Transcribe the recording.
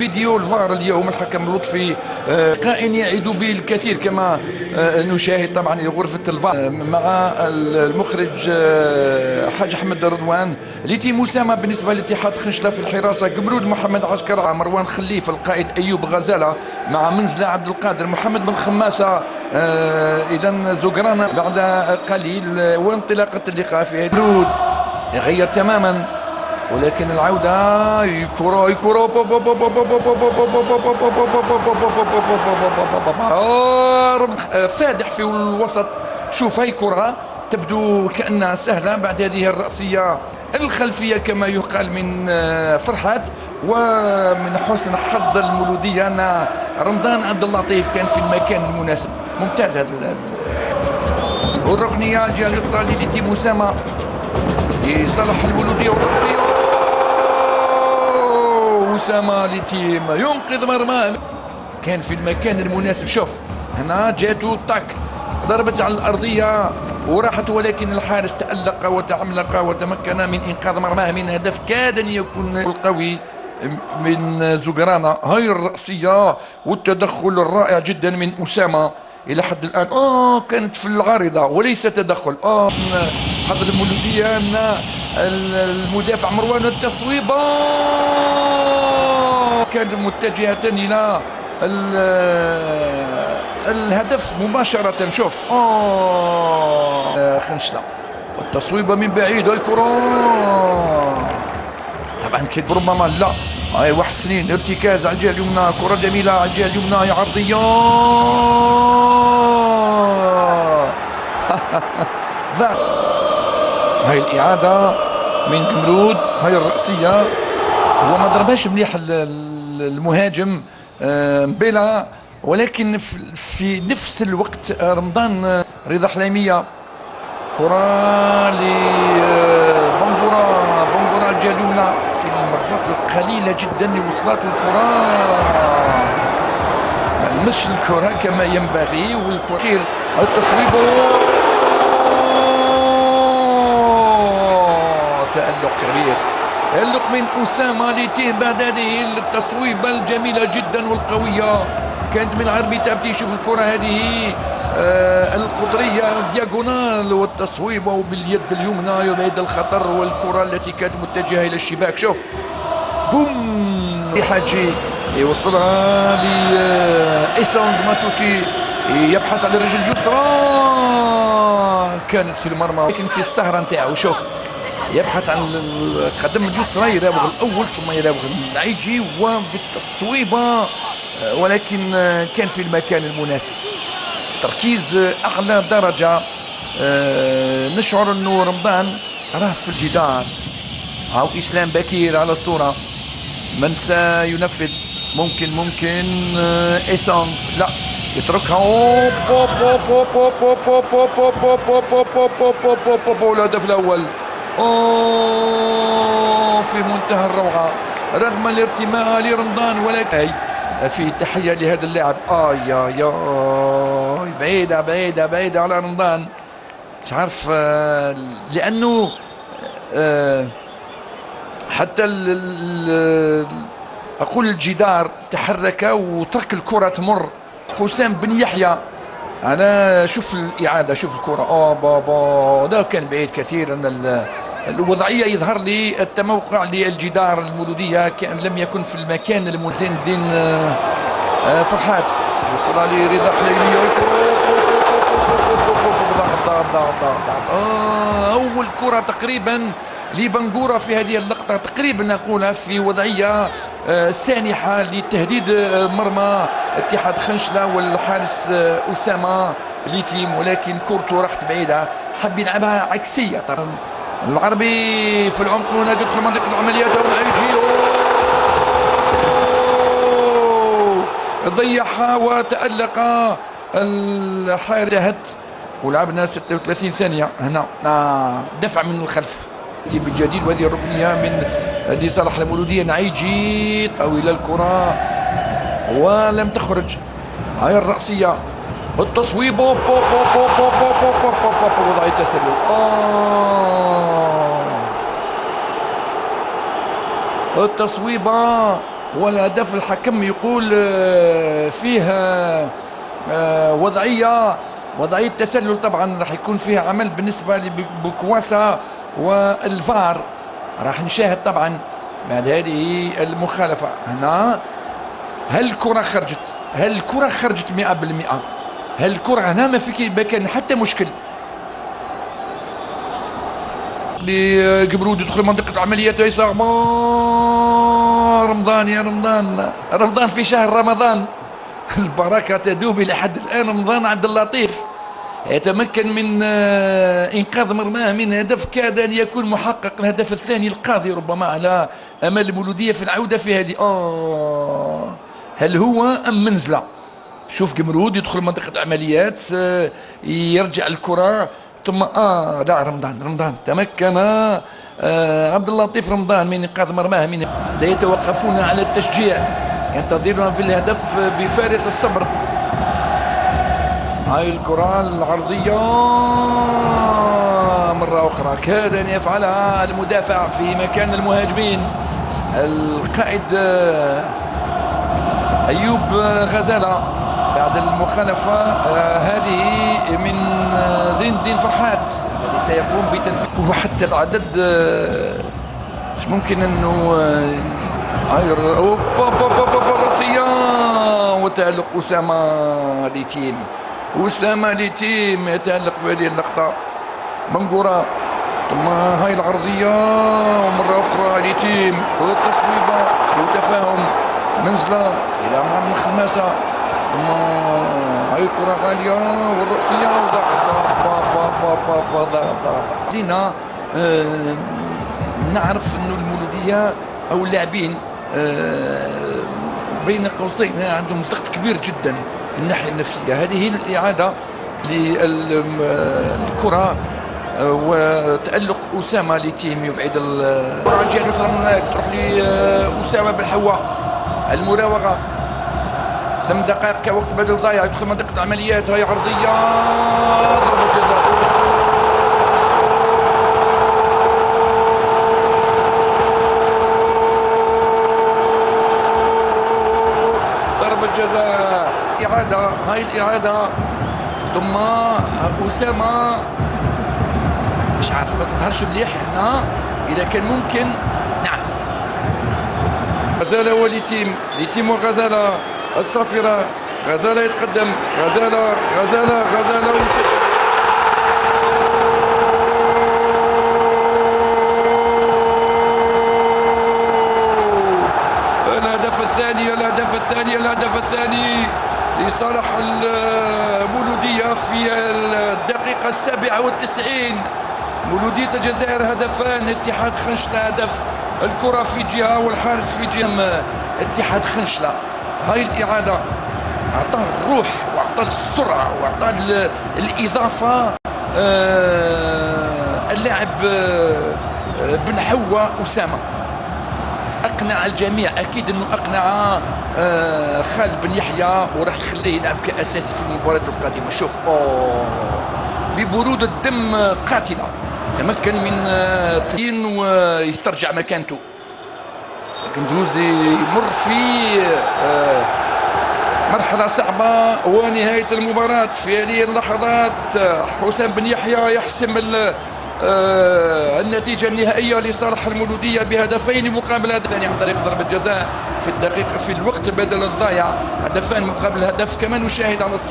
فيديو الفار اليوم الحكم لطفي قائن يعيد به الكثير كما نشاهد طبعا غرفة الفار مع المخرج حاج أحمد رضوان. ليتيم أسامة بالنسبة لاتحاد خنشلة في الحراسة، قمرود محمد عسكر، مروان خليف، القائد أيوب غزالة مع منزلة عبد القادر، محمد بن خماسة، إذا زقرانة بعد قليل وانطلاقة اللقاء في قمرود يغير تماما، ولكن العودة كرة فادح في الوسط. شوف هاي كرة تبدو كأنها سهلة بعد هذه الرأسية الخلفية كما يقال من فرحات، ومن حسن حظ المولودية أن رمضان عبد اللطيف كان في المكان المناسب. ممتاز هذا والركنية الجهة اليسرى لتيم أسامة لصالح المولودية والرأسية. أسامة لتيم ينقذ مرماه، كان في المكان المناسب. شوف هنا جاتو طاك ضربت على الأرضية وراحت، ولكن الحارس تألق وتعملق وتمكن من إنقاذ مرماه من هدف كاد أن يكون القوي من زقرانة. هاي الرأسية والتدخل الرائع جدا من أسامة إلى حد الآن. كانت في العارضة وليس تدخل. حظ المولودية أن المدافع مروان التصويبة كانت متجهة إلى الهدف مباشرة. شوف خنشلة والتصويبة من بعيد، الكرة طبعا كيد ربما لا. هاي 1-2 ارتكاز على الجهة اليمنى، كرة جميلة على الجهة اليمنى، هي عرضية هاي الإعادة من قمرود، هاي الرأسية هو ما ضربهاش مليح المهاجم مبيلا، ولكن في نفس الوقت رمضان رضا حليمية كرة بنغورا الجهة اليمنى في المرات القليلة جدا اللي وصلت الكرة ما لمسش الكرة كما ينبغي، والكرة التصويب تألق كبير، تألق من أسامة لتيم بعد هذه التصويبة الجميلة جدا والقوية. كانت من العربي تبدي يشوف الكرة هذه القطرية دياغونال والتصويبة وباليد اليمنى يبعد الخطر، والكرة التي كانت متجهة إلى الشباك. شوف بوم حاجي يوصلها لإيسانغ ماتوتي يبحث عن الرجل اليسرى، كانت في المرمى لكن في السهرة نتاعو. شوف يبحث عن القدم اليسرى، يراوغ الاول ثم يراوغ العيجي وبالتصويبه، ولكن كان في المكان المناسب. تركيز اعلى درجه. نشعر انه رمضان راه في الجدار. هاو اسلام بكير على الصوره، من سينفذ؟ ممكن ايسانغ لا يتركها. الهدف الاول في منتهى الروعة رغم الارتماء لرمضان، ولكن في تحية لهذا اللاعب. يا بعيدة على رمضان، مش عارف لأنه حتى أقول الجدار تحرك وترك الكرة تمر. حسام بن يحيى، أنا شوف الإعادة، شوف الكرة بابا ده كان بعيد كثير. أن الوضعية يظهر لي التموقع للجدار المولودية كان لم يكن في المكان المزين. الدين فرحات وصل لرضا حليمية، أول كرة تقريبا لبنغورا في هذه اللقطة، تقريبا نقولها في وضعية سانحة لتهديد مرمى اتحاد خنشلة والحارس أسامة ليتيم، ولكن كورته راحت بعيدة، حب يلعبها عكسية. طبعا العربي في العمق هنا دخل منطقة العمليات والعيجي ضيعها وتألق الحارس، ولعبنا 36 ثانية. هنا دفع من الخلف بالجديد، وهذه الركنية من لصالح المولودية. نعيجي طويلة الكرة ولم تخرج. هاي الرأسية التصويب وضع التسلل. التصويبة والهدف الحكم يقول فيه وضعية تسلل. طبعا راح يكون فيها عمل بالنسبة لبوكواسا والفار. راح نشاهد طبعا بعد هذه المخالفة هنا. هل الكرة خرجت؟ هل الكرة خرجت 100%؟ هل الكرة هنا ما في كان حتى مشكل لقبرود يدخل منطقة العمليات يسار. رمضان يا رمضان في شهر رمضان البركة تدوم إلى حد الآن. رمضان عبد اللطيف يتمكن من إنقاذ مرماه من هدف كاد أن يكون محقق. الهدف الثاني القاضي ربما على أمل المولودية في العودة في هذه. هل هو أم منزلة؟ شوف قمرود يدخل منطقة عمليات يرجع الكرة ثم لا رمضان تمكن عبد اللطيف رمضان من إنقاذ مرماه. من لا يتوقفون على التشجيع، ينتظرون في الهدف بفارغ الصبر. هاي الكرة العرضية مرة أخرى كاد أن يفعلها المدافع في مكان المهاجمين. القائد أيوب غزالة بعد المخالفة هذه من زين الدين فرحات الذي سيقوم بتنفيذ. وحتى العدد مش ممكن أنه راسية وتألق أسامة ليتيم يتألق في هذه اللقطة. منقورة ثم هاي العرضية ومرة أخرى ليتيم والتصويبة سوء تفاهم منزلة إلى عمر خماسة ثم هاي الكرة غالية والرأسية وضغط لينا. نعرف أنه المولودية أو اللاعبين بين قوسين عندهم ضغط كبير جدا من الناحية النفسية. هذه الإعادة للكرة وتألق أسامة لتيم يبعد الكرة عن جهة اليسرى من هناك تروح لأسامة بالحواء. المراوغة 8 دقائق كوقت بدل ضايع. يدخل منطقة العمليات. هاي عرضية ضربة جزاء. ضربة جزاء إعادة. هاي الإعادة ثم أسامة مش عارف ما تظهرش مليح هنا. إذا كان ممكن نعم. غزالة وليتيم وغزالة الصافرة. غزالة يتقدم. غزالة ويسجل. الهدف الثاني لصالح المولودية في الدقيقة 97. مولودية الجزائر هدفان. اتحاد خنشلة هدف. الكرة في جهة والحارس في جهة. اتحاد خنشلة هاي الإعادة أعطاه الروح وأعطاه السرعة وأعطاه الإضافة. اللاعب بن حوا أسامة أقنع الجميع. أكيد أنه أقنع خالد بن يحيى وراح يخليه يلعب كأساسي في المباراة القادمة. شوف ببرود الدم قاتلة تمكن من تين ويسترجع مكانته. قندوزي يمر في مرحلة صعبة ونهاية المباراة. في هذه اللحظات حسام بن يحيى يحسم النتيجة النهائية لصالح المولودية بهدفين مقابل هدف ثاني عن طريق ضربة جزاء في الدقيقة في الوقت بدل الضايع. هدفان مقابل هدف. كما نشاهد على الصورة